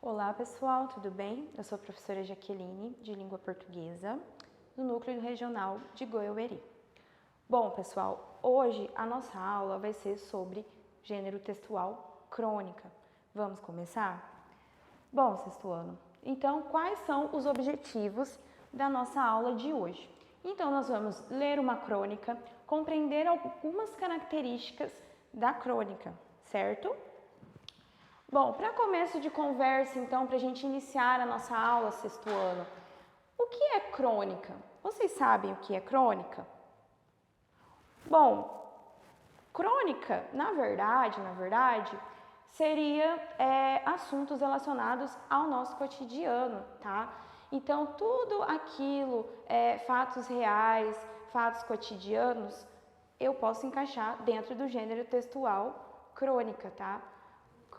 Olá pessoal, tudo bem? Eu sou a professora Jaqueline, de Língua Portuguesa, do Núcleo Regional de Goiânia. Bom pessoal, hoje a nossa aula vai ser sobre gênero textual crônica. Vamos começar? Bom, sexto ano, então quais são os objetivos da nossa aula de hoje? Então nós vamos ler uma crônica, compreender algumas características da crônica, certo? Bom, para começo de conversa, então, para a gente iniciar a nossa aula sexto ano, o que é crônica? Vocês sabem o que é crônica? Bom, crônica, na verdade, seria assuntos relacionados ao nosso cotidiano, tá? Então, tudo aquilo, fatos reais, fatos cotidianos, eu posso encaixar dentro do gênero textual crônica, tá?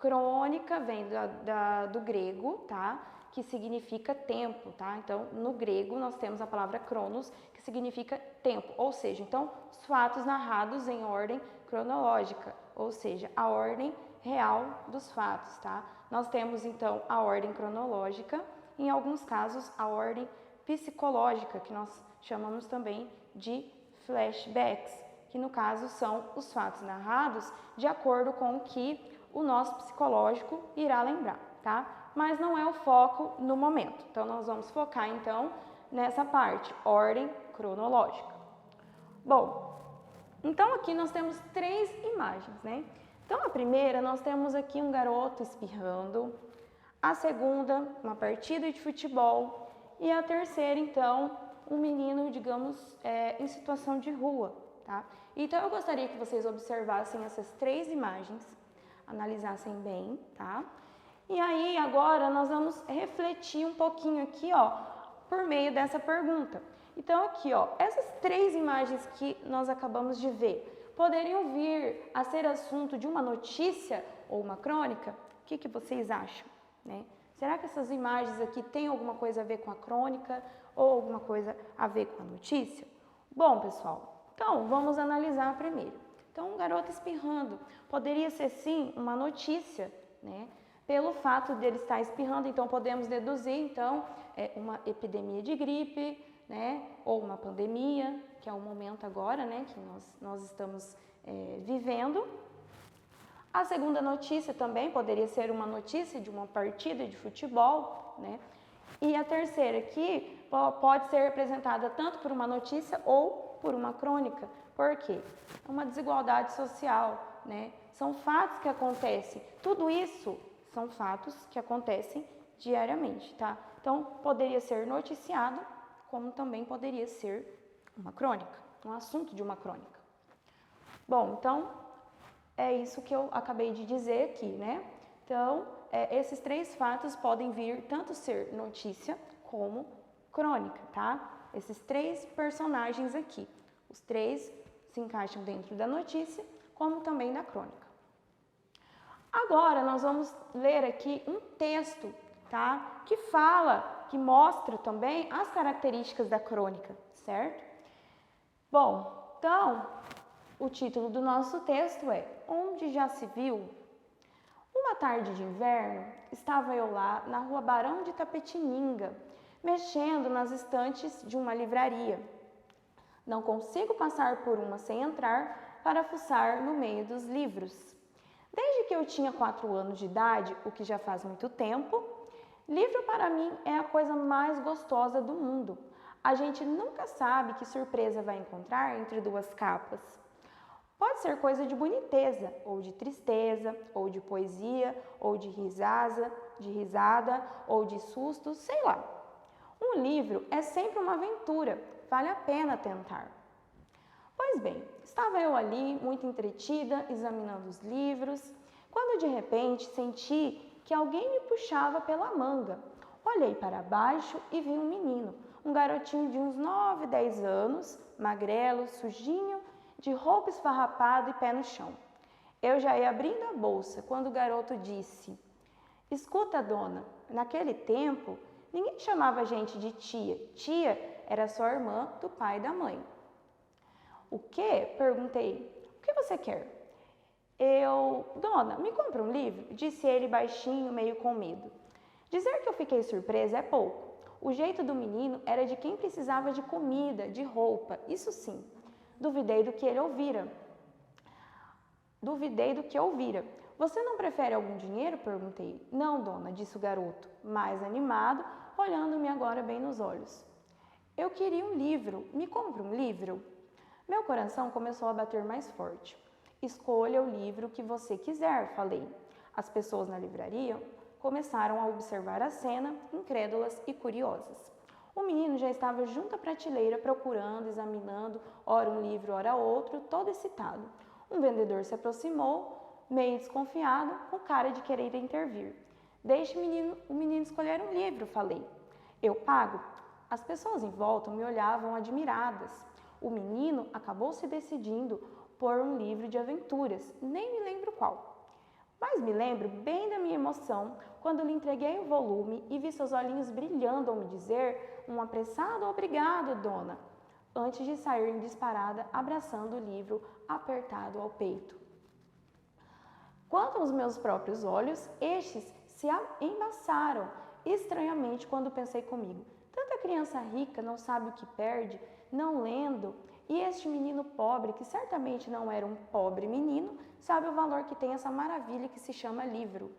Crônica vem do grego, tá? Que significa tempo, tá? Então, no grego, nós temos a palavra cronos, que significa tempo, ou seja, então, os fatos narrados em ordem cronológica, ou seja, a ordem real dos fatos, tá? Nós temos, então, a ordem cronológica, em alguns casos, a ordem psicológica, que nós chamamos também de flashbacks, que no caso são os fatos narrados de acordo com o que o nosso psicológico irá lembrar, tá? Mas não é o foco no momento. Então, nós vamos focar, então, nessa parte, ordem cronológica. Bom, então aqui nós temos três imagens, né? Então, a primeira, nós temos aqui um garoto espirrando. A segunda, uma partida de futebol. E a terceira, então, um menino, digamos, em situação de rua, tá? Então, eu gostaria que vocês observassem essas três imagens, analisassem bem, tá? E aí, agora, nós vamos refletir um pouquinho aqui, ó, por meio dessa pergunta. Então, aqui, ó, essas três imagens que nós acabamos de ver, poderiam vir a ser assunto de uma notícia ou uma crônica? O que vocês acham, né? Será que essas imagens aqui têm alguma coisa a ver com a crônica ou alguma coisa a ver com a notícia? Bom, pessoal, então, vamos analisar primeiro. Então, um garoto espirrando poderia ser, sim, uma notícia, né? Pelo fato de ele estar espirrando, então podemos deduzir, então, uma epidemia de gripe, né? Ou uma pandemia, que é o momento agora, né? Que nós estamos vivendo. A segunda notícia também poderia ser uma notícia de uma partida de futebol, né? E a terceira aqui pode ser representada tanto por uma notícia ou por uma crônica. Por quê? É uma desigualdade social, né? São fatos que acontecem. Tudo isso são fatos que acontecem diariamente, tá? Então, poderia ser noticiado, como também poderia ser uma crônica, um assunto de uma crônica. Bom, então, é isso que eu acabei de dizer aqui, né? Então, esses três fatos podem vir tanto ser notícia como crônica, tá? Esses três personagens aqui, os três se encaixam dentro da notícia, como também da crônica. Agora, nós vamos ler aqui um texto, tá? Que fala, que mostra também as características da crônica, certo? Bom, então, o título do nosso texto é Onde já se viu? Uma tarde de inverno, estava eu lá na rua Barão de Tapetininga, mexendo nas estantes de uma livraria. Não consigo passar por uma sem entrar para fuçar no meio dos livros. Desde que eu tinha 4 anos de idade, o que já faz muito tempo, livro para mim é a coisa mais gostosa do mundo. A gente nunca sabe que surpresa vai encontrar entre duas capas. Pode ser coisa de boniteza, ou de tristeza, ou de poesia, ou de risada, ou de susto, sei lá. Um livro é sempre uma aventura, vale a pena tentar. Pois bem, estava eu ali, muito entretida, examinando os livros, quando de repente senti que alguém me puxava pela manga. Olhei para baixo e vi um menino, um garotinho de uns 9, 10 anos, magrelo, sujinho, de roupa esfarrapada e pé no chão. Eu já ia abrindo a bolsa quando o garoto disse: Escuta, dona, naquele tempo ninguém chamava a gente de tia. Tia era só a irmã do pai e da mãe. O quê? Perguntei. O que você quer? Dona, me compra um livro? Disse ele baixinho, meio com medo. Dizer que eu fiquei surpresa é pouco. O jeito do menino era de quem precisava de comida, de roupa, isso sim. Duvidei do que ele ouvira. Duvidei do que ouvira. Você não prefere algum dinheiro? Perguntei. Não, dona, disse o garoto, mais animado, olhando-me agora bem nos olhos. Eu queria um livro. Me compra um livro? Meu coração começou a bater mais forte. Escolha o livro que você quiser, falei. As pessoas na livraria começaram a observar a cena, incrédulas e curiosas. O menino já estava junto à prateleira, procurando, examinando, ora um livro, ora outro, todo excitado. Um vendedor se aproximou, meio desconfiado, com cara de querer intervir. Deixe o menino escolher um livro, falei. Eu pago? As pessoas em volta me olhavam admiradas. O menino acabou se decidindo por um livro de aventuras, nem me lembro qual. Mas me lembro bem da minha emoção quando lhe entreguei o volume e vi seus olhinhos brilhando ao me dizer um apressado obrigado, dona, antes de sair em disparada, abraçando o livro apertado ao peito. Quanto aos meus próprios olhos, estes se embaçaram estranhamente quando pensei comigo. Tanta criança rica não sabe o que perde, não lendo, e este menino pobre, que certamente não era um pobre menino, sabe o valor que tem essa maravilha que se chama livro.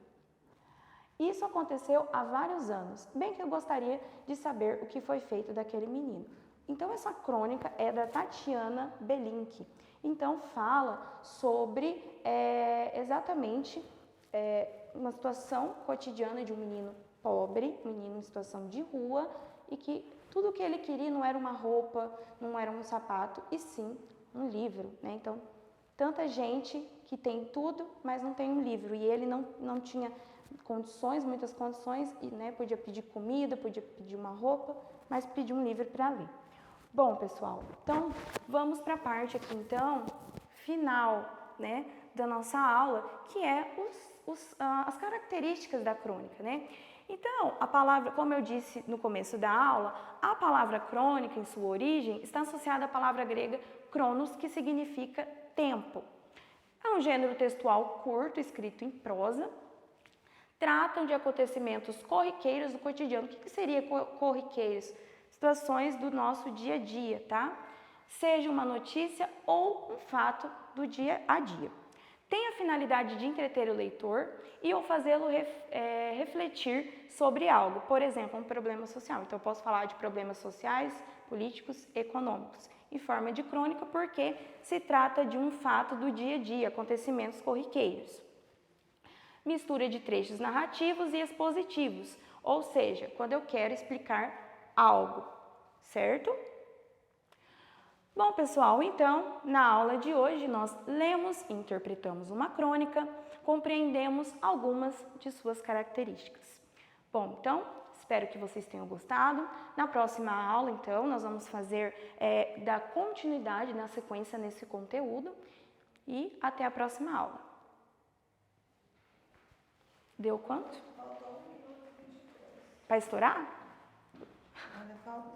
Isso aconteceu há vários anos, bem que eu gostaria de saber o que foi feito daquele menino. Então, essa crônica é da Tatiana Belink. Então, fala sobre exatamente uma situação cotidiana de um menino pobre, um menino em situação de rua, e que tudo o que ele queria não era uma roupa, não era um sapato, e sim um livro, né? Então, tanta gente que tem tudo, mas não tem um livro, e ele não tinha condições, muitas condições, e podia pedir comida, podia pedir uma roupa, mas pediu um livro para ler. Bom, pessoal, então vamos para a parte aqui, então, final, né, da nossa aula, que é as características da crônica, né? Então, a palavra, como eu disse no começo da aula, a palavra crônica, em sua origem, está associada à palavra grega cronos, que significa tempo. É um gênero textual curto, escrito em prosa, tratam de acontecimentos corriqueiros do cotidiano. O que seria corriqueiros? Situações do nosso dia a dia, tá? Seja uma notícia ou um fato do dia a dia. Tem a finalidade de entreter o leitor e ou fazê-lo refletir sobre algo, por exemplo, um problema social. Então, eu posso falar de problemas sociais, políticos, econômicos, em forma de crônica, porque se trata de um fato do dia a dia, acontecimentos corriqueiros. Mistura de trechos narrativos e expositivos, ou seja, quando eu quero explicar algo, certo? Bom, pessoal, então, na aula de hoje nós lemos e interpretamos uma crônica, compreendemos algumas de suas características. Bom, então, espero que vocês tenham gostado. Na próxima aula, então, nós vamos fazer dar continuidade na sequência nesse conteúdo e até a próxima aula. Deu quanto? Faltou 1 minuto e 23. Para estourar? Ainda falta.